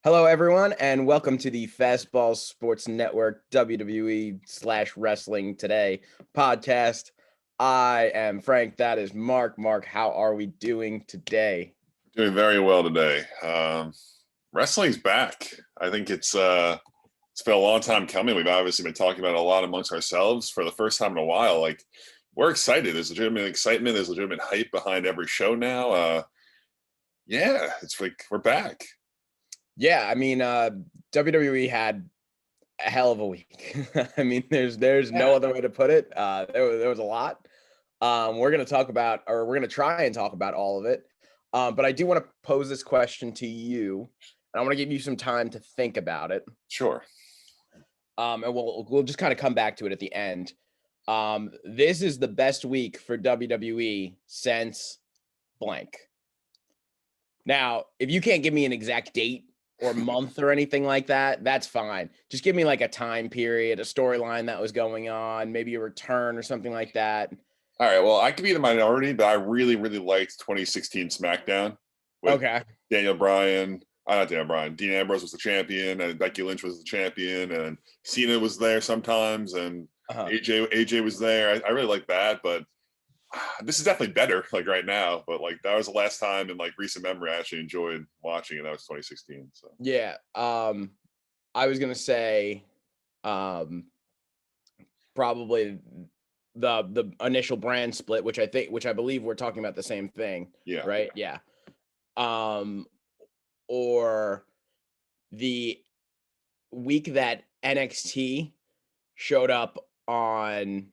Hello, everyone, and welcome to the Fastball Sports Network WWE/Wrestling Today podcast. I am Frank. That is Mark. Mark, how are we doing today? Doing very well today. Wrestling's back. I think it's been a long time coming. We've obviously been talking about it a lot amongst ourselves for the first time in a while. Like, we're excited. There's legitimate excitement. There's legitimate hype behind every show now. Yeah, it's like we're back. Yeah, I mean, WWE had a hell of a week. I mean, there's no other way to put it. There was a lot. We're going to talk about, or we're going to try and talk about all of it. But I do want to pose this question to you, and I want to give you some time to think about it. Sure. And we'll just kind of come back to it at the end. This is the best week for WWE since blank. Now, if you can't give me an exact date or month or anything like that, that's fine. Just give me like a time period, a storyline that was going on, maybe a return or something like that. All right. Well, I could be the minority, but I really, really liked 2016 SmackDown with Daniel Bryan. Not Daniel Bryan. Dean Ambrose was the champion, and Becky Lynch was the champion, and Cena was there sometimes, and AJ was there. I really like that, but this is definitely better, like right now. But like that was the last time in like recent memory I actually enjoyed watching, and that was 2016. So yeah, I was gonna say, probably the initial brand split, which I believe we're talking about the same thing. Yeah. Right. Yeah. Or the week that NXT showed up on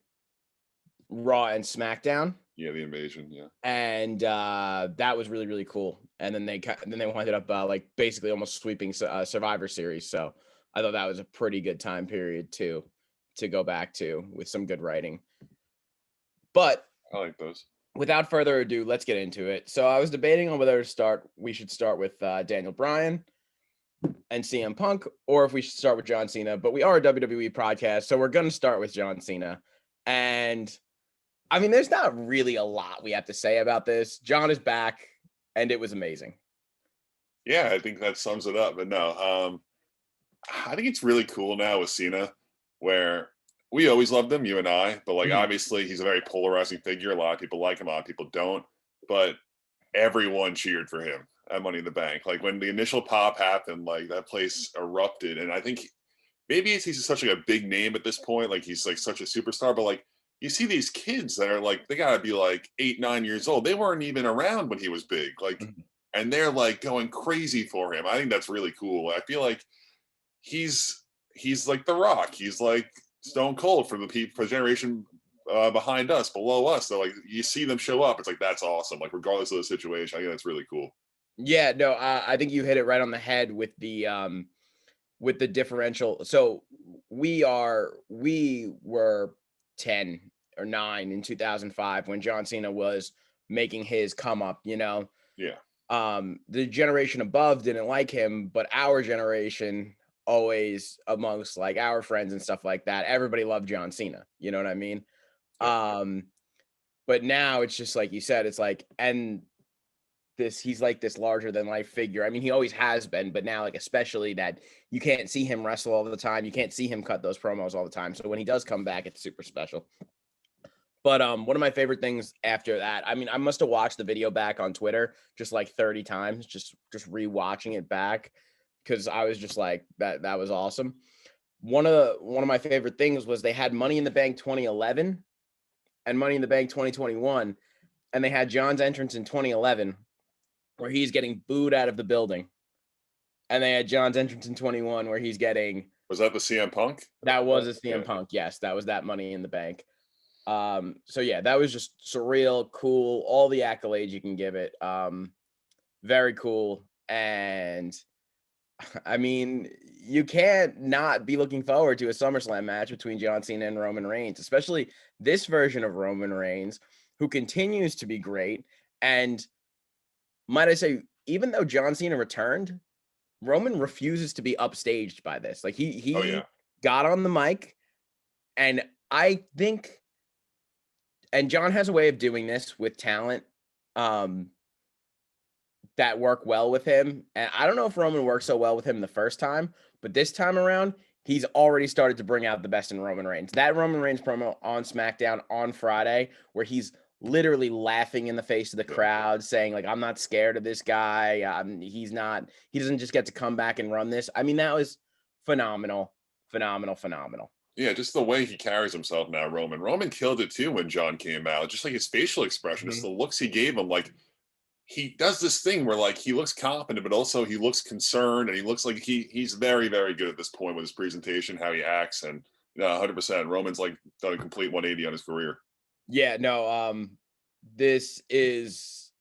Raw and SmackDown. Yeah, the invasion. Yeah, and that was really, really cool. And then they winded up like basically almost sweeping Survivor Series. So I thought that was a pretty good time period to go back to with some good writing. But I like those. Without further ado, let's get into it. So I was debating on whether we should start with Daniel Bryan and CM Punk, or if we should start with John Cena. But we are a WWE podcast, so we're going to start with John Cena. And I mean, there's not really a lot we have to say about this. John is back, and it was amazing. Yeah, I think that sums it up. But no, I think it's really cool now with Cena, where we always loved him, you and I, but like obviously he's a very polarizing figure. A lot of people like him, a lot of people don't. But everyone cheered for him at Money in the Bank. Like when the initial pop happened, like that place erupted. And I think maybe he's such like a big name at this point, like he's like such a superstar, but like you see these kids that are like they gotta be like 8, 9 years old. They weren't even around when he was big. Like and they're like going crazy for him. I think that's really cool. I feel like he's like The Rock. He's like Stone Cold for the people, for the generation behind us, below us. So like you see them show up, it's like that's awesome. Like regardless of the situation, I think that's really cool. Yeah, no, I think you hit it right on the head with the differential. So we were 10 or 9 in 2005 when John Cena was making his come up. Yeah. The generation above didn't like him, but our generation, always amongst like our friends and stuff like that, everybody loved John Cena. You know what I mean? Yeah. But now it's just like you said, it's like, and he's like this larger than life figure. I mean, he always has been, but now like especially that you can't see him wrestle all the time. You can't see him cut those promos all the time. So when he does come back, it's super special. But one of my favorite things after that, I mean, I must have watched the video back on Twitter just like 30 times, just rewatching it back because I was just like that was awesome. One of my favorite things was they had Money in the Bank 2011 and Money in the Bank 2021, and they had John's entrance in 2011 where he's getting booed out of the building. And they had John's entrance in 21 where he's getting... Was that the CM Punk? That was a CM Punk, yes. That was that Money in the Bank. So yeah, that was just surreal, cool, all the accolades you can give it. Very cool. And I mean, you can't not be looking forward to a SummerSlam match between John Cena and Roman Reigns, especially this version of Roman Reigns, who continues to be great. And might I say, even though John Cena returned, Roman refuses to be upstaged by this. Like he got on the mic, and I think, and John has a way of doing this with talent, that that work well with him. And I don't know if Roman worked so well with him the first time, but this time around, he's already started to bring out the best in Roman Reigns. That Roman Reigns promo on SmackDown on Friday, where he's literally laughing in the face of the Yeah. crowd, saying, like, I'm not scared of this guy. He doesn't just get to come back and run this. I mean, that was phenomenal, phenomenal, phenomenal. Yeah, just the way he carries himself now, Roman. Roman killed it too when John came out. Just like his facial expression, just Mhm. the looks he gave him. Like he does this thing where like he looks confident, but also he looks concerned, and he looks like he's very very good at this point with his presentation, how he acts, and 100%. Roman's like done a complete 180 on his career. Yeah, no, this is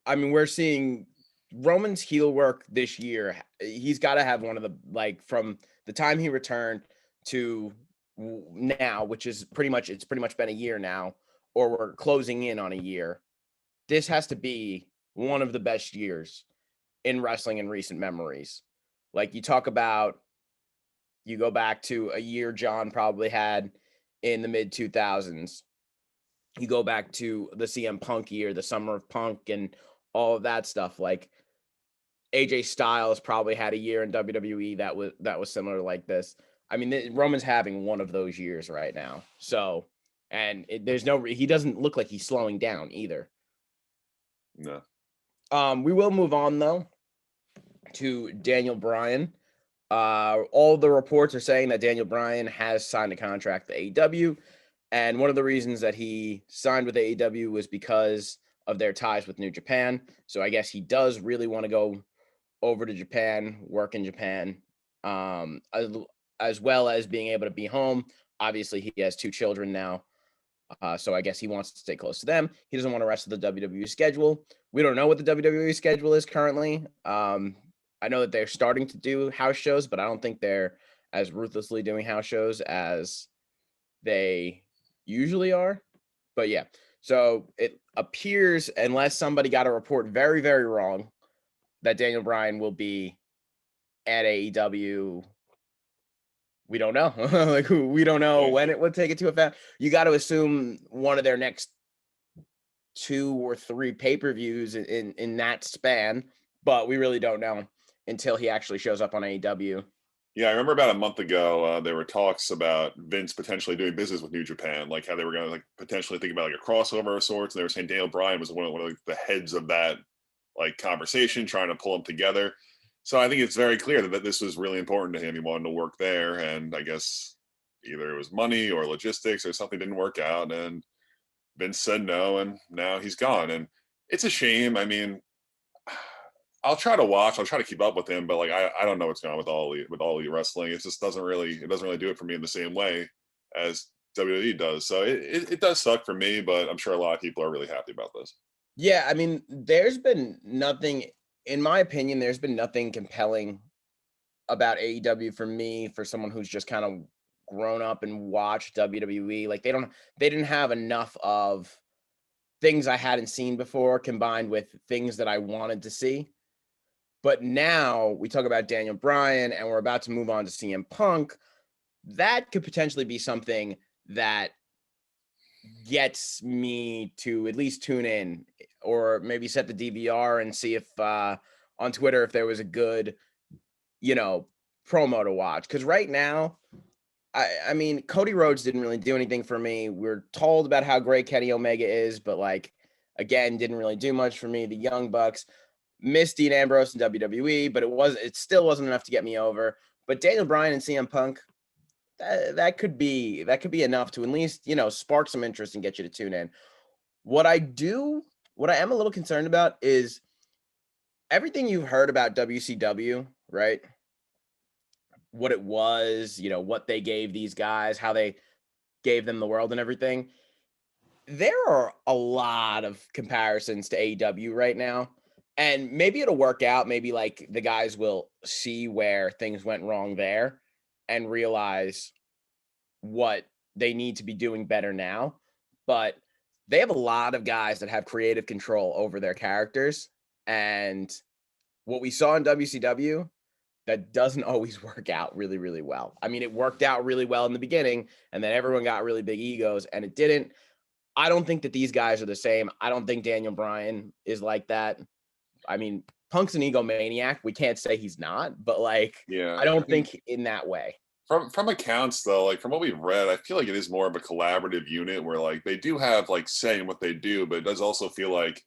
I mean, we're seeing Roman's heel work this year. He's got to have one of the like from the time he returned to now, which is pretty much been a year now, or we're closing in on a year. This has to be one of the best years in wrestling in recent memories. Like you go back to a year John probably had in the mid 2000s. You go back to the CM Punk year, the summer of Punk, and all of that stuff. Like AJ Styles probably had a year in WWE that was similar like this. I mean, Roman's having one of those years right now. So, and there's no he doesn't look like he's slowing down either. No. We will move on though to Daniel Bryan. All the reports are saying that Daniel Bryan has signed a contract with AEW, and one of the reasons that he signed with AEW was because of their ties with New Japan. So I guess he does really want to go over to Japan, work in Japan, as well as being able to be home. Obviously, he has two children now, so I guess he wants to stay close to them. He doesn't want to wrestle the WWE schedule. We don't know what the WWE schedule is currently. I know that they're starting to do house shows, but I don't think they're as ruthlessly doing house shows as they usually are. But yeah, so it appears, unless somebody got a report very, very wrong, that Daniel Bryan will be at AEW. We don't know. Like we don't know Yeah. when it would take it to effect. You got to assume one of their next 2 or 3 pay-per-views in that span, but we really don't know until he actually shows up on AEW. Yeah, I remember about a month ago, there were talks about Vince potentially doing business with New Japan, like how they were going to like potentially think about like a crossover of sorts. And they were saying Daniel Bryan was one of like, the heads of that like conversation, trying to pull them together. So I think it's very clear that this was really important to him. He wanted to work there, and I guess either it was money or logistics or something didn't work out, and Vince said no, and now he's gone. And it's a shame. I mean, I'll try to watch. I'll try to keep up with him, but like I don't know what's going on with all elite wrestling. It just doesn't really do it for me in the same way as WWE does. So it does suck for me, but I'm sure a lot of people are really happy about this. Yeah, I mean, there's been nothing, in my opinion, there's been nothing compelling about AEW for me, for someone who's just kind of grown up and watched WWE. Like they didn't have enough of things I hadn't seen before combined with things that I wanted to see. But now we talk about Daniel Bryan and we're about to move on to CM Punk. That could potentially be something that gets me to at least tune in, or maybe set the DVR and see if on Twitter if there was a good, you know, promo to watch. Because right now, I mean, Cody Rhodes didn't really do anything for me. We're told about how great Kenny Omega is, but like again, didn't really do much for me. The Young Bucks missed Dean Ambrose in WWE, but it still wasn't enough to get me over. But Daniel Bryan and CM Punk, that could be enough to at least, you know, spark some interest and get you to tune in. What I am a little concerned about is everything you've heard about WCW, right? What it was, you know, what they gave these guys, how they gave them the world and everything. There are a lot of comparisons to AEW right now. And maybe it'll work out. Maybe like the guys will see where things went wrong there and realize what they need to be doing better now. But they have a lot of guys that have creative control over their characters. And what we saw in WCW, that doesn't always work out really, really well. I mean, it worked out really well in the beginning, and then everyone got really big egos, and it didn't. I don't think that these guys are the same. I don't think Daniel Bryan is like that. I mean, Punk's an egomaniac. We can't say he's not, but like, Yeah, I I don't mean, think in that way. from accounts though, like from what we've read, I feel like it is more of a collaborative unit where like they do have like say in what they do, but it does also feel like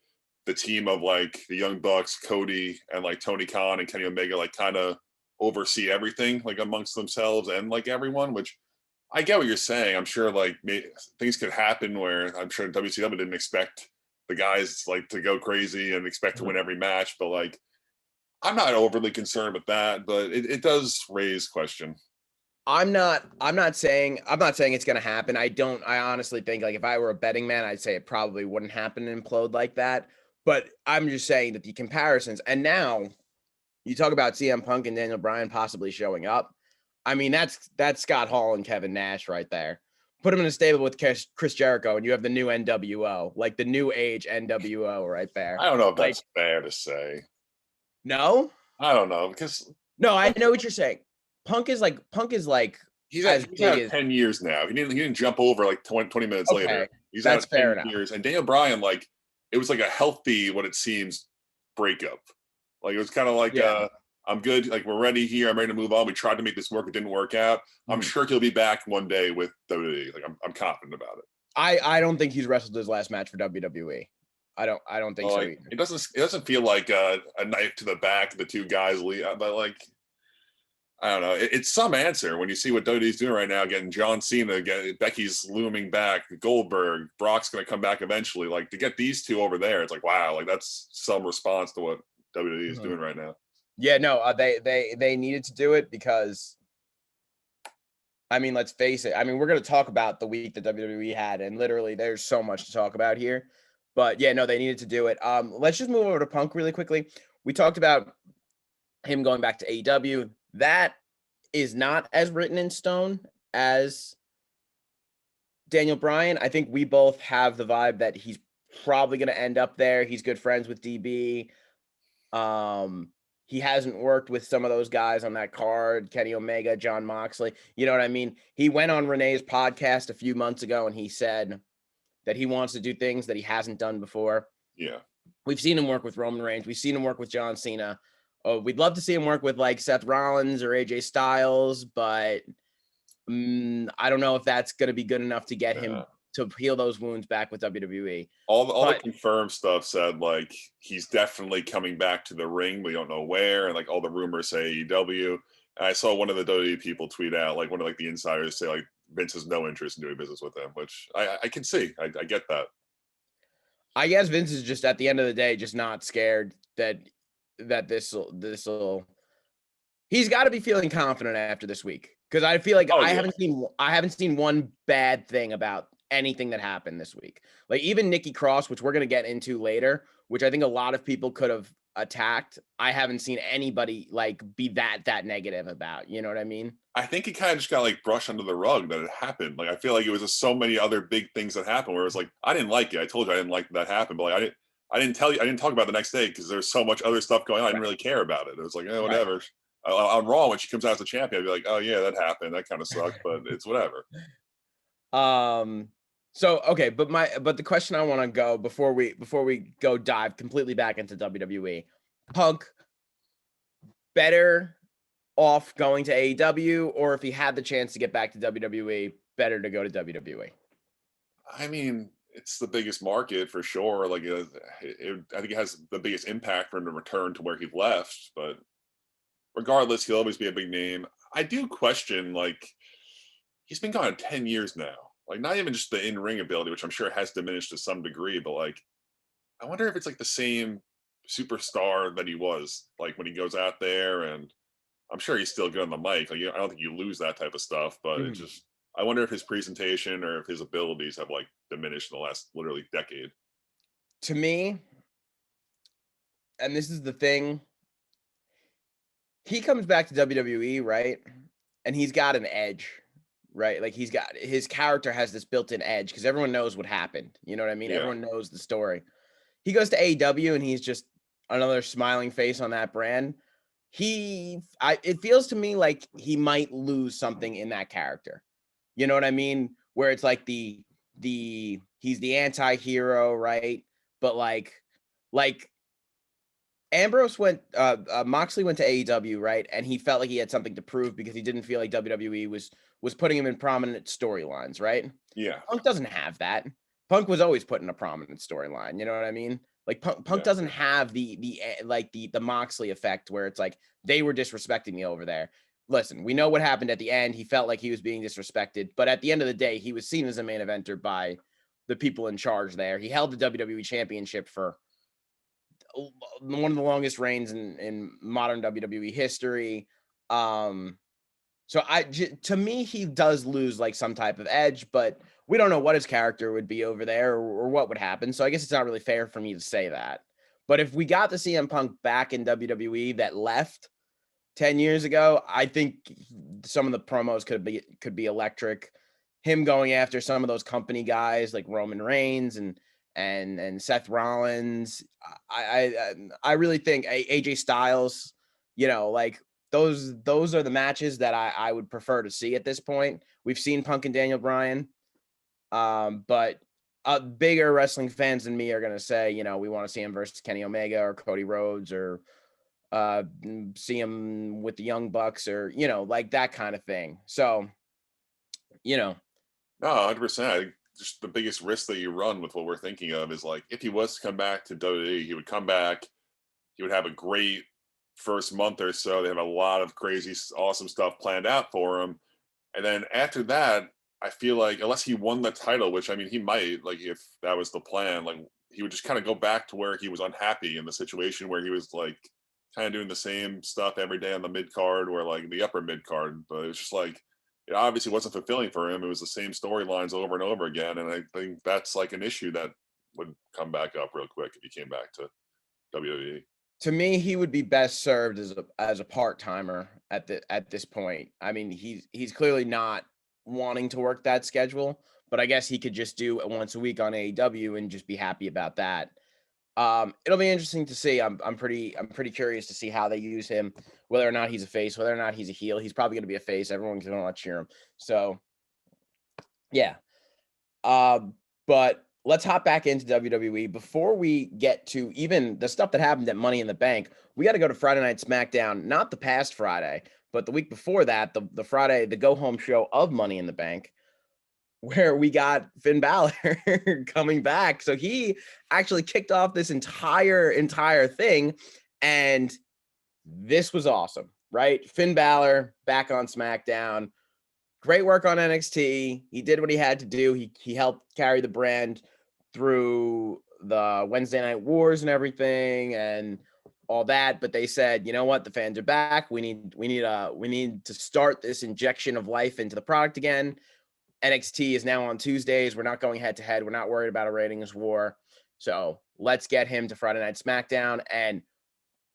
the team of like the Young Bucks, Cody, and like Tony Khan and Kenny Omega like kind of oversee everything like amongst themselves and like everyone, which I get what you're saying. I'm sure like things could happen where I'm sure WCW didn't expect the guys like to go crazy and expect to Mhm. win every match, but like I'm not overly concerned with that, but it does raise question. I'm not saying it's gonna happen. I honestly think like if I were a betting man, I'd say it probably wouldn't happen and implode like that. But I'm just saying that the comparisons, and now you talk about CM Punk and Daniel Bryan possibly showing up. I mean, that's Scott Hall and Kevin Nash right there. Put him in a stable with Chris Jericho, and you have the new NWO, like the new age NWO right there. I don't know if Like, that's fair to say. no, I don't know because no, I know what you're saying. Punk is like as he's big had as 10 years now. He didn't jump over like 20 minutes later. okay. He's That's had fair 10 enough. years. And Daniel Bryan, like, it was like a healthy, what it seems, breakup. Like, it was kind of like, Yeah. I'm good. Like, we're ready here. I'm ready to move on. We tried to make this work. It didn't work out. I'm Mhm. sure he'll be back one day with WWE. Like, I'm confident about it. I don't think he's wrestled his last match for WWE. I don't think Well, so like, either. it doesn't feel like a knife to the back of the two guys lead, but like, I don't know. It's some answer when you see what WWE's doing right now, getting John Cena, Becky's looming back, Goldberg, Brock's going to come back eventually. Like to get these two over there, it's like wow, like that's some response to what WWE is Mhm. doing right now. Yeah, no, they needed to do it because I mean, let's face it. I mean, we're going to talk about the week that WWE had, and literally, there's so much to talk about here. But yeah, no, they needed to do it. Let's just move over to Punk really quickly. We talked about him going back to AEW. That is not as written in stone as Daniel Bryan. I think we both have the vibe that he's probably going to end up there. He's good friends with DB. Um, he hasn't worked with some of those guys on that card, Kenny Omega, John Moxley. You know what I mean? He went on Renee's podcast a few months ago and he said that he wants to do things that he hasn't done before. Yeah. We've seen him work with Roman Reigns. We've seen him work with John Cena. Oh, we'd love to see him work with like Seth Rollins or AJ Styles, but I don't know if that's going to be good enough to get him to heal those wounds back with WWE. All the But confirmed stuff said like he's definitely coming back to the ring. We don't know where, and like all the rumors say AEW. And I saw one of the WWE people tweet out, like one of like the insiders say like Vince has no interest in doing business with him, which I can see. I get that. I guess Vince is just at the end of the day just not scared that this'll he's got to be feeling confident after this week because I feel like Oh I yeah, haven't seen one bad thing about anything that happened this week. Like even Nikki Cross, which we're gonna get into later, which I think a lot of people could have attacked. I haven't seen anybody like be that negative about. You know what I mean? I think it kind of just got like brushed under the rug that it happened. Like I feel like it was just so many other big things that happened where it was like I didn't like it. I told you I didn't like that happened, but like I didn't tell you I didn't talk about it the next day because there's so much other stuff going on. I didn't Right. really care about it. It was like Right. whatever. On Raw when she comes out as a champion, I'd be like, oh yeah, that happened. That kind of sucked, but it's whatever. Um. So okay, but the question I want to go before we go dive completely back into WWE, Punk better off going to AEW, or if he had the chance to get back to WWE, better to go to WWE. I mean, it's the biggest market for sure. Like, I think it has the biggest impact for him to return to where he left. But regardless, he'll always be a big name. I do question, like, he's been gone 10 years now. Like, not even just the in ring ability, which I'm sure has diminished to some degree, but like, I wonder if it's like the same superstar that he was, like, when he goes out there. And I'm sure he's still good on the mic. Like, I don't think you lose that type of stuff, but it Mhm. just, I wonder if his presentation or if his abilities have like diminished in the last literally decade. To me, and this is the thing, he comes back to WWE, right? And he's got an edge, right? Like he's got his character has this built-in edge because everyone knows what happened. You know what I mean? Yeah. Everyone knows the story. He goes to AEW and he's just another smiling face on that brand. It feels to me like he might lose something in that character. You know what I mean? Where it's like the he's the anti-hero, right? But like Moxley went to AEW, right? And he felt like he had something to prove because he didn't feel like WWE was putting him in prominent storylines, right? Yeah, Punk doesn't have that. Punk was always put in a prominent storyline. You know what I mean? Like Punk yeah, doesn't have the Moxley effect where it's like they were disrespecting me over there. Listen, we know what happened at the end. He felt like he was being disrespected, but at the end of the day, he was seen as a main eventer by the people in charge there. He held the WWE championship for one of the longest reigns in modern WWE history. Um, to me, he does lose like some type of edge, but we don't know what his character would be over there or what would happen. So I guess it's not really fair for me to say that. But if we got the CM Punk back in WWE that left 10 years ago, I think some of the promos could be electric. Him going after some of those company guys like Roman Reigns and Seth Rollins. I really think AJ Styles, like those are the matches that I would prefer to see at this point. We've seen Punk and Daniel Bryan, but bigger wrestling fans than me are gonna say, we want to see him versus Kenny Omega or Cody Rhodes or see him with the Young Bucks or like that kind of thing. So you know, no, 100%. I think just the biggest risk that you run with what we're thinking of is like if he was to come back to WWE, he would come back. He would have a great first month or so. They have a lot of crazy, awesome stuff planned out for him, and then after that, I feel like unless he won the title, which I mean he might, like if that was the plan, like he would just kind of go back to where he was unhappy in the situation where he was like kind of doing the same stuff every day on the mid card or like the upper mid card. But it was just like it obviously wasn't fulfilling for him. It was the same storylines over and over again. And I think that's like an issue that would come back up real quick if he came back to WWE. to me, he would be best served as a part timer at this point. I mean, he's clearly not wanting to work that schedule, but I guess he could just do it once a week on AEW and just be happy about that. It'll be interesting to see. I'm pretty curious to see how they use him, whether or not he's a face, whether or not he's a heel. He's probably going to be a face. Everyone's going to want to cheer him. So yeah. Uh, but let's hop back into WWE. Before we get to even the stuff that happened at Money in the Bank, we got to go to Friday Night SmackDown, not the past Friday, but the week before that, the Friday, the go home show of Money in the Bank, where we got Finn Balor coming back. So he actually kicked off this entire thing, and this was awesome, right? Finn Balor back on SmackDown. Great work on NXT. He did what he had to do. He helped carry the brand through the Wednesday Night Wars and everything and all that. But they said, you know what, the fans are back. We need to start this injection of life into the product again. NXT is now on Tuesdays. We're not going head to head. We're not worried about a ratings war. So let's get him to Friday Night SmackDown. And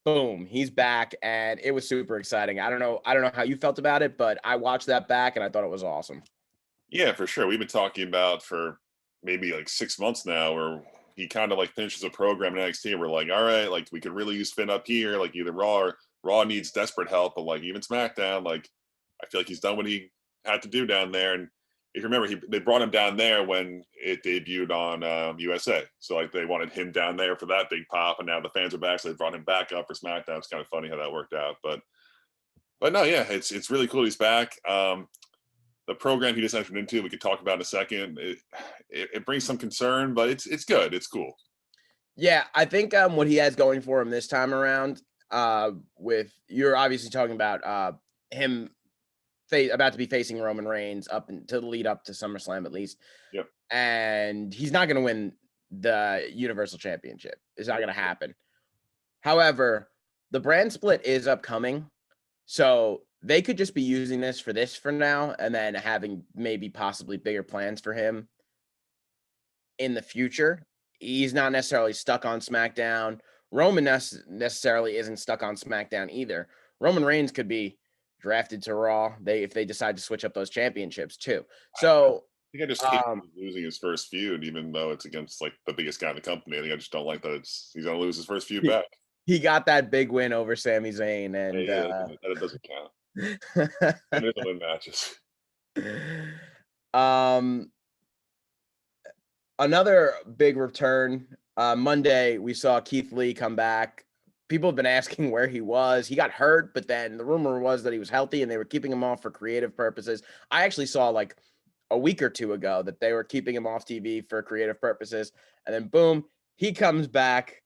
boom, he's back. And it was super exciting. I don't know how you felt about it, but I watched that back and I thought it was awesome. Yeah, for sure. We've been talking about for maybe like 6 months now, where he kind of like finishes a program in NXT, and we're like, all right, like we could really use Finn up here, like either Raw or Raw needs desperate help, but like even SmackDown, like I feel like he's done what he had to do down there. And if you remember, they brought him down there when it debuted on USA, so like they wanted him down there for that big pop, and now the fans are back, so they brought him back up for SmackDown. It's kind of funny how that worked out, but no, yeah, it's really cool he's back. The program he just entered into, we could talk about in a second. It brings some concern, but it's good. It's cool. Yeah, I think what he has going for him this time around, with you're obviously talking about him about to be facing Roman Reigns to lead up to SummerSlam at least, Yep. and he's not going to win the Universal Championship. It's not going to happen. However, the brand split is upcoming, so they could just be using this for now, and then having maybe possibly bigger plans for him in the future. He's not necessarily stuck on SmackDown. Roman necessarily isn't stuck on SmackDown either. Roman Reigns could be drafted to Raw. If they decide to switch up those championships too. I So think I just hate losing his first feud, even though it's against like the biggest guy in the company. I think I just don't like that he's gonna lose his first feud he, back. he got that big win over Sami Zayn, Yeah, and yeah, that doesn't count. He doesn't win matches. um, another big return. Monday, we saw Keith Lee come back. people have been asking where he was. He got hurt, but then the rumor was that he was healthy and they were keeping him off for creative purposes. I actually saw like a week or two ago that they were keeping him off TV for creative purposes. And then boom, he comes back.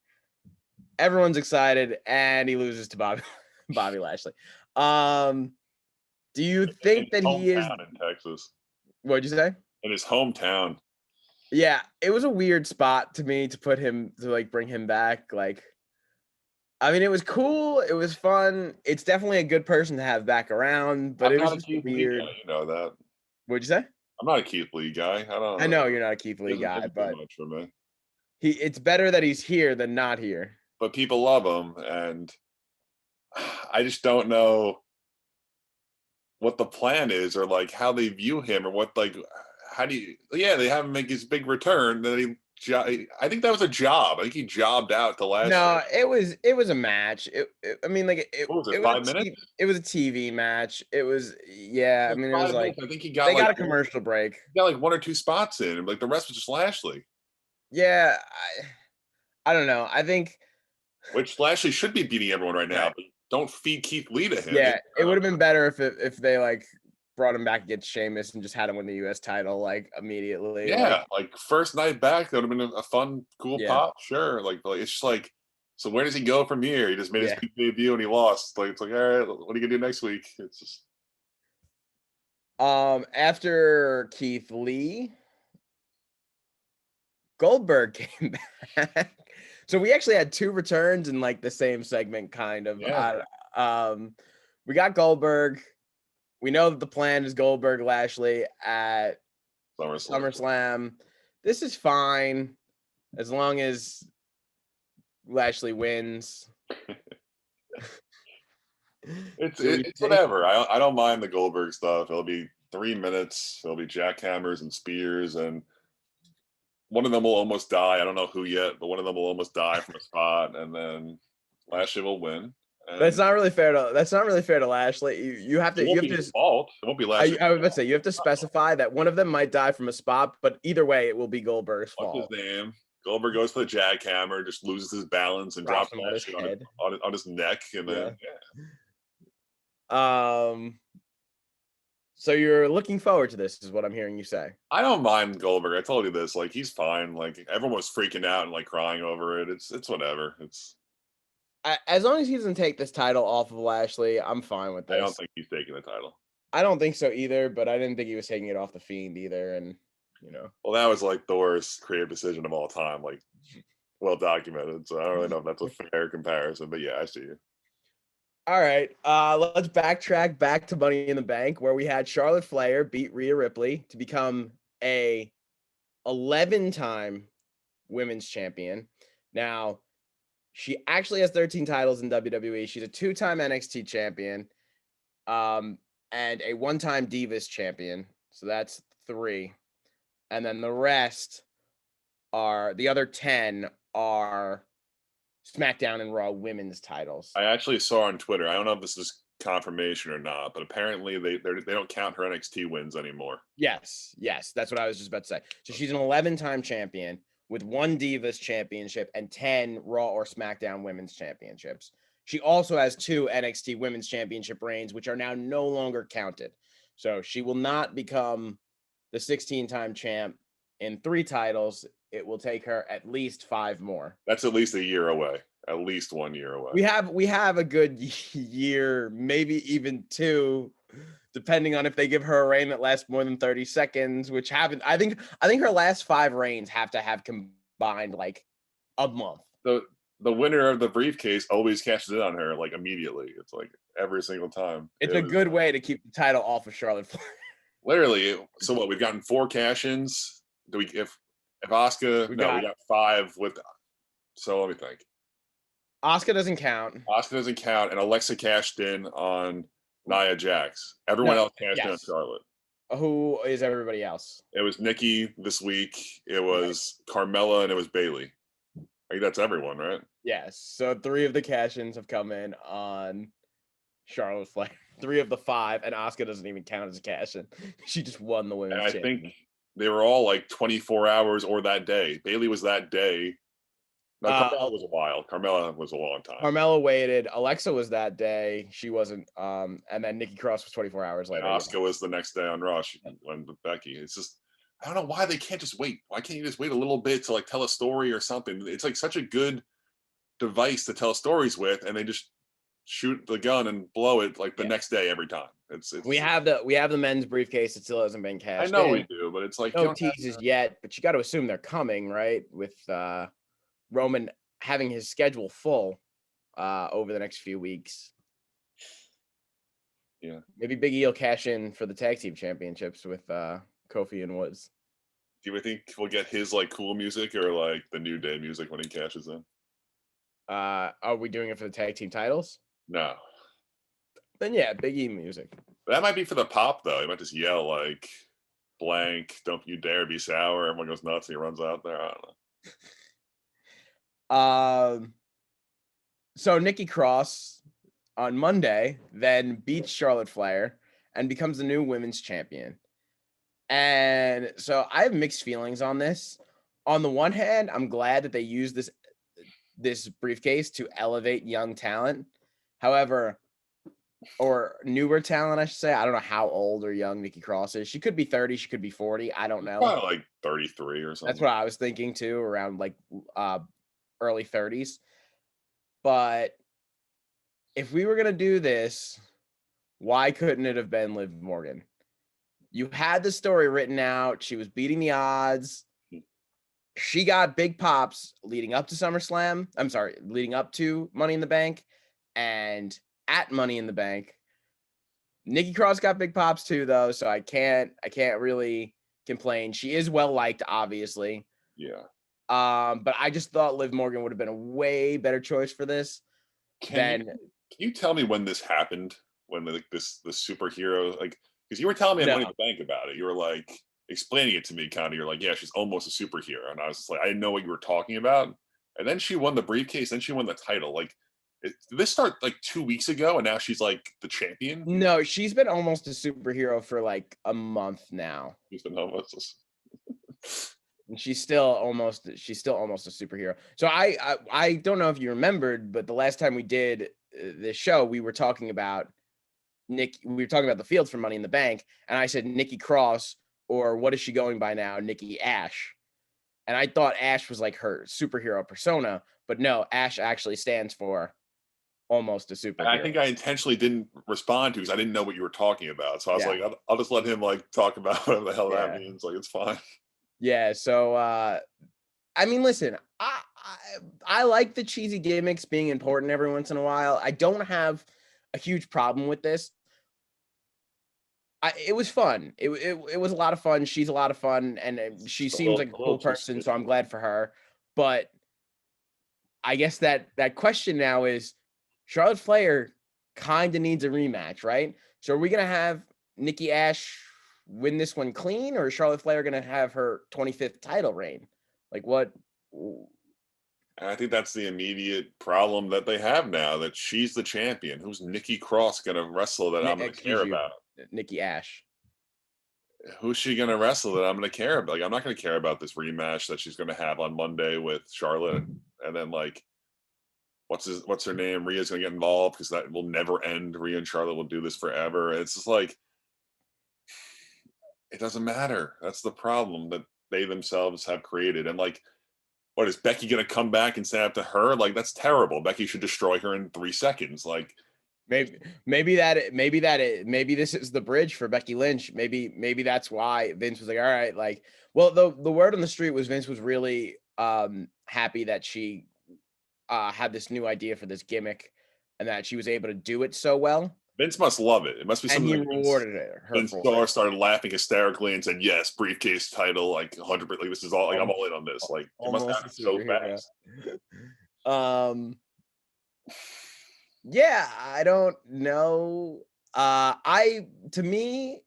Everyone's excited and he loses to Bobby Lashley. Do you In think his that he is, hometown in Texas. what'd you say? In his hometown. Yeah, it was a weird spot to me to put him to like bring him back. Like, I mean, it was cool. It was fun. It's definitely a good person to have back around, but I'm it was not a just Keith Lee weird. guy, you know that. What'd you say? I'm not a Keith Lee guy. I don't I know. know you're not a Keith He Lee doesn't guy, do too but much for me. it's better that he's here than not here. But people love him, and I just don't know what the plan is or like how they view him or what like how do you they have him make his big return, then I think that was a job. I think he jobbed out the last year. No, it was a match. I mean, like What was it, it was 5 minutes? it was a TV match. It was yeah. I Like mean, it was 5 minutes. like I think they got a commercial break. he got like one or two spots in, like the rest was just Lashley. Yeah, I don't know. I think Which Lashley should be beating everyone right now, right. but don't feed Keith Lee to him. Yeah, it would have been better if they like brought him back against Sheamus and just had him win the US title like immediately. Yeah, Like like first night back, that would have been a fun, cool yeah, pop. Sure, like it's just like, so where does he go from here? He just made his yeah. big debut and he lost. Like it's like, all right, what are you gonna do next week? It's just After Keith Lee, Goldberg came back. So we actually had two returns in like the same segment, kind of. yeah, We got Goldberg. We know that the plan is Goldberg Lashley at SummerSlam. SummerSlam. This is fine as long as Lashley wins. It's whatever. I don't mind the Goldberg stuff. It'll be 3 minutes. It'll be jackhammers and spears, and one of them will almost die. I don't know who yet, but one of them will almost die from a spot, and then Lashley will win. And That's not really fair to Lashley. You have it to won't be his fault. It won't be Lashley. I was about to say you have to specify that one of them might die from a spot, but either way, it will be Goldberg's What's fault. his name? Goldberg goes for the jackhammer, just loses his balance and drops Drops him on his Lashley head. on his neck, and then So you're looking forward to this, is what I'm hearing you say. I don't mind Goldberg. I told you this. Like he's fine. Like everyone was freaking out and like crying over it. It's whatever. As long as he doesn't take this title off of Lashley, I'm fine with I don't this. think he's taking the title. I don't think so either, but I didn't think he was taking it off the Fiend either, and you know. Well, that was like the worst creative decision of all time. Like well documented. So I don't really know if that's a fair comparison, but yeah, I see you. All right, let's backtrack back to Money in the Bank, where we had Charlotte Flair beat Rhea Ripley to become a 11-time women's champion. Now, she actually has 13 titles in WWE. She's a 2-time NXT champion, and a 1-time Divas champion. So that's 3. And then the rest are the other 10 are SmackDown and Raw women's titles. I actually saw on Twitter. I don't know if this is confirmation or not, but apparently they don't count her NXT wins anymore. Yes, that's what I was just about to say. So she's an 11-time champion with 1 Divas championship and 10 Raw or SmackDown women's championships. She also has 2 NXT women's championship reigns, which are now no longer counted. So she will not become the 16-time champ in 3 titles. It will take her at least 5 more. That's at least a year away. At least 1 year away. We have a good year, maybe even 2, depending on if they give her a reign that lasts more than 30 seconds, which haven't. I think her last 5 reigns have to have combined like a month. The winner of the briefcase always cashes in on her like immediately. It's like every single time. It's a good way to keep the title off of Charlotte Flair. Literally. So what? We've gotten 4 cash-ins. Do we if Asuka? We got 5 with. So let me think. Asuka doesn't count. Asuka doesn't count, and Alexa cashed in on Nia Jax. Everyone else cashed in on Charlotte. Who is everybody else? It was Nikki this week. It was Carmella, and it was Bayley. I think that's everyone, right? Yes. So 3 of the cash-ins have come in on Charlotte Flair. 3 of the 5, and Asuka doesn't even count as a cash-in. She just won the women's championship. I think they were all like 24 hours or that day. Bayley was that day. No, Carmella was a while. Carmella was a long time. Carmella waited. Alexa was that day. She wasn't. And then Nikki Cross was 24 hours And later. Yeah. Asuka was the next day on Raw when with Becky. It's just I don't know why they can't just wait. Why can't you just wait a little bit to like tell a story or something? It's like such a good device to tell stories with, and they just shoot the gun and blow it like the Yeah. next day every time. We have the men's briefcase that still hasn't been I cashed know we in. do, but it's like you No don't have teases yet, but you got to assume they're coming, right? With Roman having his schedule full over the next few weeks. yeah. Maybe Big E will cash in for the tag team championships with Kofi and Woods. Do you think we'll get his like cool music or like the New Day music when he cashes in? Are we doing it for the tag team titles? No. Then yeah, Big E music. That might be for the pop though. He might just yell like blank, don't you dare be sour. Everyone goes nuts and he runs out there. I don't know. So Nikki Cross on Monday then beats Charlotte Flair and becomes the new women's champion. And so I have mixed feelings on this. On the one hand, I'm glad that they used this briefcase to elevate young talent. However, or newer talent, I should say. I don't know how old or young Nikki Cross is. She could be 30, she could be 40. I don't know. Probably like 33 or That's something. what I was thinking too, around like early 30s. But if we were gonna do this, why couldn't it have been Liv Morgan? You had the story written out. She was beating the odds. She got big pops leading up to SummerSlam. I'm sorry, leading up to Money in the Bank and at Money in the Bank. Nikki Cross got big pops too, though, so I can't really complain. She is well liked, obviously. Yeah. But I just thought Liv Morgan would have been a way better choice for this Can you tell me when this happened? When like the superhero like because you were telling me at no. Money in the Bank about it. You were like explaining it to me kind of. You're like, yeah, she's almost a superhero. And I was just like, I didn't know what you were talking about. And then she won the briefcase, then she won the title. Like did this start like 2 weeks ago and now she's like the champion? No, she's been almost a superhero for like a month now. She's been almost And she's still almost a superhero. So I don't know if you remembered, but the last time we did this show, we were talking about the fields for Money in the Bank, and I said Nikki Cross, or what is she going by now? Nikki Ash. And I thought Ash was like her superhero persona, but no, Ash actually stands for almost a superhero. I think I intentionally didn't respond to because I didn't know what you were talking about. So I was like, I'll just let him like talk about whatever the hell that means. Like it's fine. Yeah. So I mean, listen, I like the cheesy gimmicks being important every once in a while. I don't have a huge problem with this. It was fun. It was a lot of fun. She's a lot of fun, and she seems like a cool person, so I'm glad for her. But I guess that question now is Charlotte Flair kind of needs a rematch, right? So are we gonna have Nikki Ash win this one clean, or is Charlotte Flair gonna have her 25th title reign? Like what? And I think that's the immediate problem that they have now that she's the champion. Who's Nikki Cross going to wrestle that I'm going to care about? Nikki Ash. Who's she going to wrestle that I'm going to care about? Like, I'm not going to care about this rematch that she's going to have on Monday with Charlotte. And then, like, what's her name? Rhea's going to get involved because that will never end. Rhea and Charlotte will do this forever. It's just like, it doesn't matter. That's the problem that they themselves have created. And, like, what is Becky going to come back and stand up to her? Like that's terrible. Becky should destroy her in 3 seconds. Like maybe this is the bridge for Becky Lynch. Maybe that's why Vince was like, all right, like, well, the word on the street was Vince was really happy that she had this new idea for this gimmick and that she was able to do it so well. Vince must love it. It must be something. And he rewarded her. Vince started laughing hysterically and said, "Yes, briefcase title, like 100%. Like this is all. Like I'm all in on this. Like it must happen so fast." Yeah, I don't know. To me,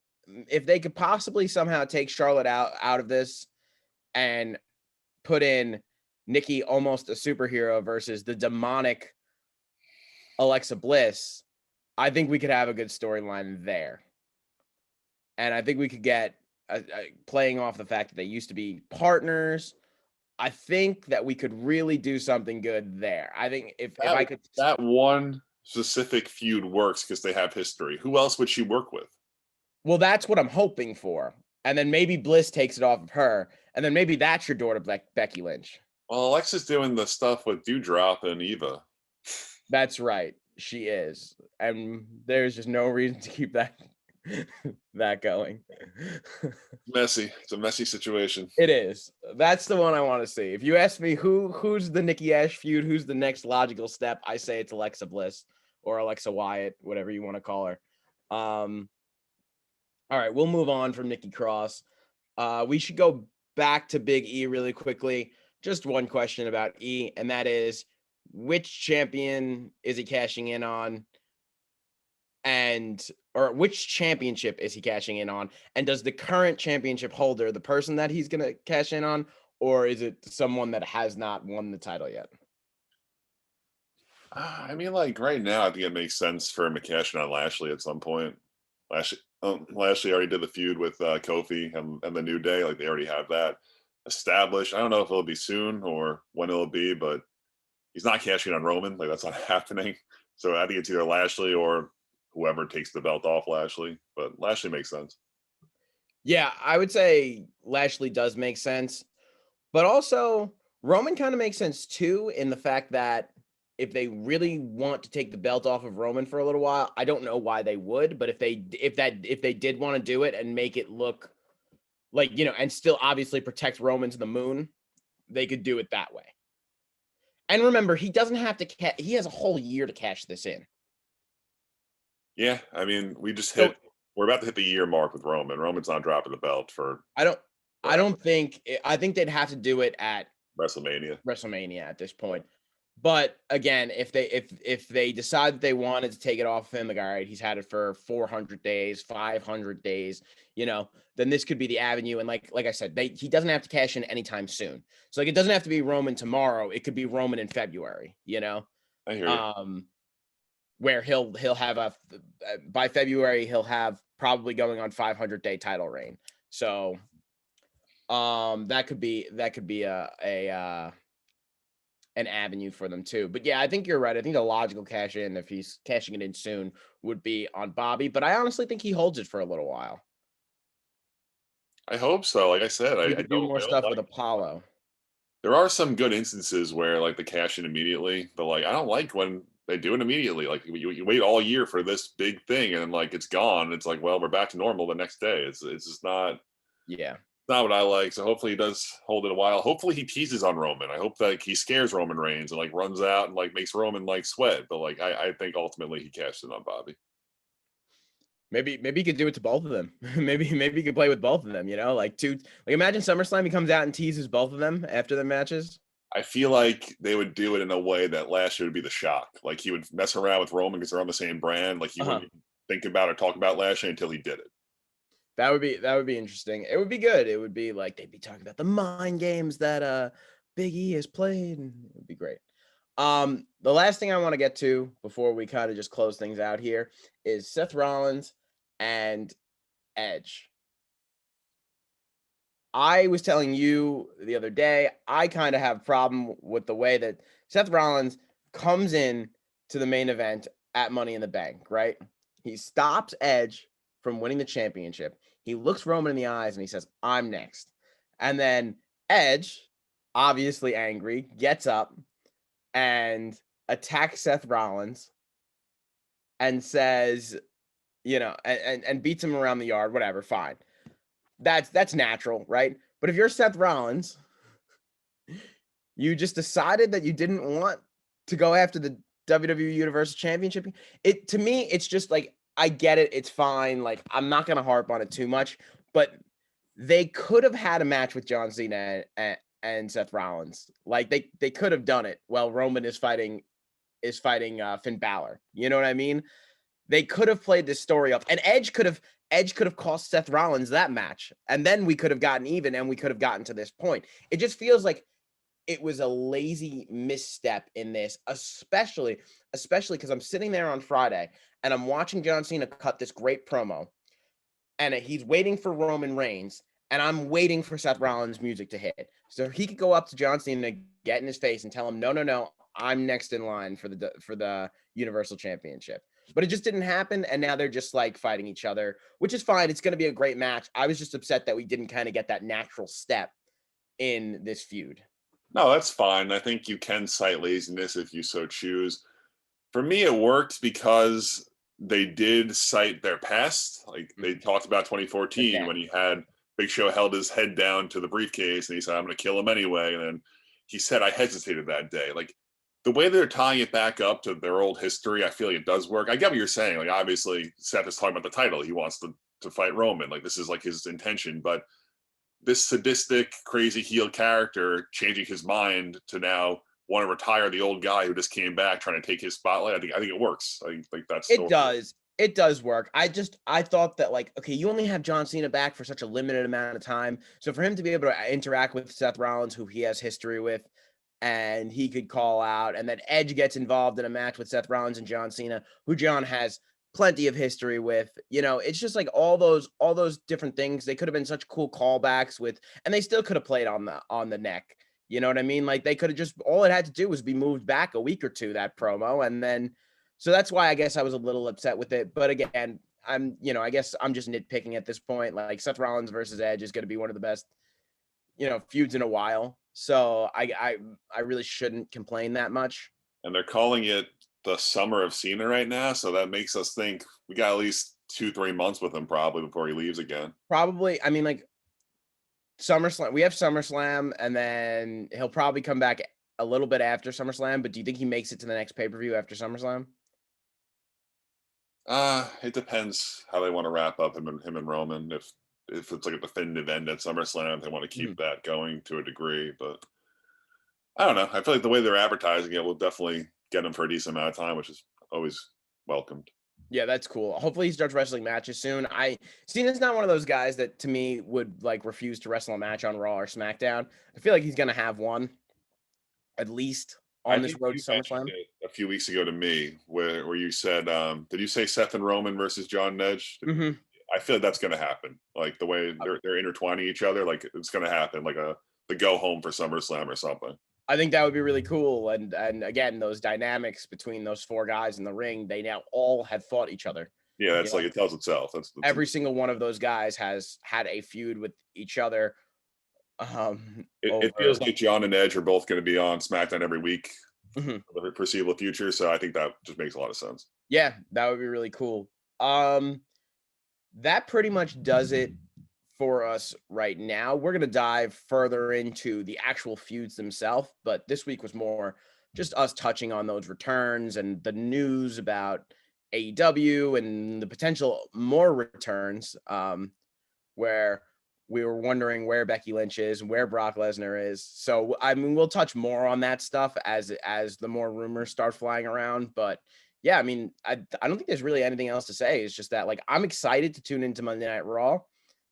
if they could possibly somehow take Charlotte out of this and put in Nikki almost a superhero versus the demonic Alexa Bliss, I think we could have a good storyline there. And I think we could get playing off the fact that they used to be partners. I think that we could really do something good there. I think if That I could. that one specific feud works because they have history. Who else would she work with? Well, that's what I'm hoping for. And then maybe Bliss takes it off of her, and then maybe that's your daughter, Becky Lynch. Well, Alexa's doing the stuff with Dewdrop and Eva. That's right. She is. And there's just no reason to keep that that going. Messy. It's a messy situation. It is. That's the one I want to see. If you ask me who's the Nikki Ash feud, who's the next logical step, I say it's Alexa Bliss or Alexa Wyatt, whatever you want to call her. All right, we'll move on from Nikki Cross. We should go back to Big E really quickly. Just one question about E, and that is, which champion is he cashing in on? Or which championship is he cashing in on? And does the current championship holder, the person that he's going to cash in on, or is it someone that has not won the title yet? I mean, like right now, I think it makes sense for him to cash in on Lashley at some point. Lashley already did the feud with Kofi and the New Day. Like they already have that established. I don't know if it'll be soon or when it'll be, but he's not cashing on Roman. Like that's not happening. So I think it's either Lashley or whoever takes the belt off Lashley. But Lashley makes sense. Yeah, I would say Lashley does make sense, but also Roman kind of makes sense too, in the fact that if they really want to take the belt off of Roman for a little while, I don't know why they would, but if they did want to do it and make it look like, and still obviously protect Roman to the moon, they could do it that way. And remember, he doesn't have to he has a whole year to cash this in. Yeah, I mean, we're about to hit the year mark with Roman. Roman's not dropping the belt for I think they'd have to do it at WrestleMania. At this point. But again, if they decide that they wanted to take it off him, like, all right, he's had it for 400 days, 500 days, then this could be the avenue. And like I said, he doesn't have to cash in anytime soon. So like, it doesn't have to be Roman tomorrow. It could be Roman in February, I hear you. Where he'll have by February, he'll have probably going on 500-day title reign. So that could be an avenue for them too. But yeah, I think you're right. I think the logical cash in, if he's cashing it in soon, would be on Bobby. But I honestly think he holds it for a little while. I hope so. Like I said, He I could do don't. more stuff with Apollo. There are some good instances where like the cash in immediately, but like I don't like when they do it immediately. Like you wait all year for this big thing, and then like it's gone. It's like, well, we're back to normal the next day. It's just not. Yeah. Not what I like. So hopefully he does hold it a while. Hopefully he teases on Roman. I hope that he scares Roman Reigns and like runs out and like makes Roman like sweat. But like I think ultimately he cashed in on Bobby. Maybe he could do it to both of them. maybe he could play with both of them, like imagine SummerSlam, he comes out and teases both of them after the matches. I feel like they would do it in a way that Lashley would be the shock. Like he would mess around with Roman because they're on the same brand. Like he wouldn't think about or talk about Lashley until he did it. That would be interesting. It would be good. It would be like they'd be talking about the mind games that Big E has played, and it would be great. The last thing I want to get to before we kind of just close things out here is Seth Rollins and Edge. I was telling you the other day, I kind of have a problem with the way that Seth Rollins comes in to the main event at Money in the Bank, right? He stops Edge from winning the championship. He looks Roman in the eyes and he says, "I'm next." And then Edge, obviously angry, gets up and attacks Seth Rollins and says, and beats him around the yard, whatever, fine. That's natural, right? But if you're Seth Rollins, you just decided that you didn't want to go after the WWE Universal Championship. To me, it's just like, I get it. It's fine. Like, I'm not going to harp on it too much, but they could have had a match with John Cena and Seth Rollins. Like they could have done it while Roman is fighting Finn Balor. You know what I mean? They could have played this story up, and Edge could have cost Seth Rollins that match, and then we could have gotten even, and we could have gotten to this point. It just feels like it was a lazy misstep in this, especially because I'm sitting there on Friday and I'm watching John Cena cut this great promo, and he's waiting for Roman Reigns, and I'm waiting for Seth Rollins' music to hit, so he could go up to John Cena, get in his face, and tell him, "No, no, no, I'm next in line for the Universal Championship." But it just didn't happen, and now they're just like fighting each other, which is fine. It's going to be a great match. I was just upset that we didn't kind of get that natural step in this feud. No, that's fine. I think you can cite laziness if you so choose. For me, it worked because they did cite their past. Like they Mhm. talked about Okay. 2014 when he had Big Show held his head down to the briefcase and he said, "I'm going to kill him anyway." And then he said, "I hesitated that day." Like the way they're tying it back up to their old history, I feel like it does work. I get what you're saying. Like obviously, Seth is talking about the title. He wants to fight Roman. Like this is like his intention, but this sadistic, crazy heel character changing his mind to now want to retire the old guy who just came back trying to take his spotlight. I think it works. I think that It story. does. It does work. I thought that like, okay, you only have John Cena back for such a limited amount of time. So for him to be able to interact with Seth Rollins, who he has history with, and he could call out, and then Edge gets involved in a match with Seth Rollins and John Cena, who John has plenty of history with. It's just like all those different things. They could have been such cool callbacks with, and they still could have played on the neck. You know what I mean? Like they could have just all it had to do was be moved back a week or two, that promo, and then so that's why I guess I was a little upset with it. But again, I guess I'm just nitpicking at this point. Like Seth Rollins versus Edge is going to be one of the best, feuds in a while. So I really shouldn't complain that much. And they're calling it the summer of Cena right now. So that makes us think we got at least 2-3 months with him probably before he leaves again. Probably, I mean, like SummerSlam. We have SummerSlam, and then he'll probably come back a little bit after SummerSlam. But do you think he makes it to the next pay per view after SummerSlam? It depends how they want to wrap up him and Roman. If it's like a definitive end at SummerSlam, they want to Mhm. keep that going to a degree. But I don't know. I feel like the way they're advertising it will definitely get him for a decent amount of time, which is always welcomed. Yeah, that's cool. Hopefully, he starts wrestling matches soon. Cena's not one of those guys that to me would like refuse to wrestle a match on Raw or SmackDown. I feel like he's gonna have one at least I on this think road you to mentioned SummerSlam. it a few weeks ago to me, where you said, did you say Seth and Roman versus John and Edge? Mhm. I feel like that's going to happen. Like the way they're intertwining each other, like it's going to happen. Like the go home for SummerSlam or something. I think that would be really cool. And again, those dynamics between those four guys in the ring, they now all have fought each other. Yeah, You that's like know, it tells itself. That's every single one of those guys has had a feud with each other. it feels Over. like John and Edge are both going to be on SmackDown every week Mhm. for the foreseeable future. So I think that just makes a lot of sense. Yeah, that would be really cool. Um, that pretty much does it for us right now. We're gonna dive further into the actual feuds themselves, but this week was more just us touching on those returns and the news about AEW and the potential more returns. Where we were wondering where Becky Lynch is and where Brock Lesnar is. So I mean, we'll touch more on that stuff as the more rumors start flying around. But yeah, I mean, I don't think there's really anything else to say. It's just that like I'm excited to tune into Monday Night Raw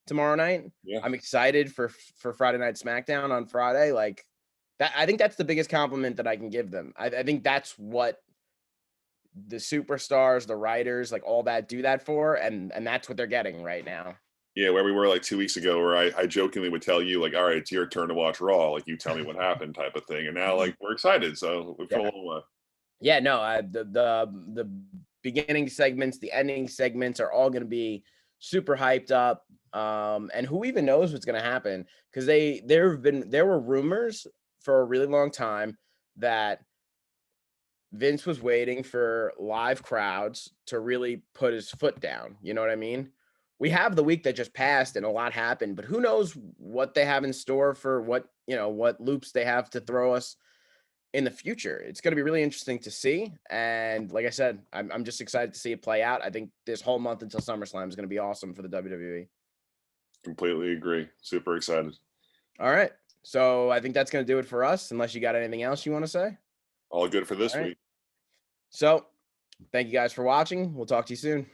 tomorrow night. Yeah, I'm excited for Friday Night SmackDown on Friday. Like that, I think that's the biggest compliment that I can give them. I think that's what the superstars, the writers, like all that do that for, and that's what they're getting right now. yeah. Where we were like 2 weeks ago, where I jokingly would tell you like, all right, it's your turn to watch Raw. Like you tell me what happened, type of thing. And now like we're excited. So we've come a Yeah. long way. Yeah, no, the beginning segments, the ending segments are all gonna be super hyped up. And who even knows what's gonna happen? Because there were rumors for a really long time that Vince was waiting for live crowds to really put his foot down. You know what I mean? We have the week that just passed and a lot happened, but who knows what they have in store for what loops they have to throw us in the future. It's going to be really interesting to see. And like I said, I'm just excited to see it play out. I think this whole month until SummerSlam is going to be awesome for the WWE. Completely agree. Super excited. All right. So I think that's going to do it for us, unless you got anything else you want to say. All good for All this right. week. So thank you guys for watching. We'll talk to you soon.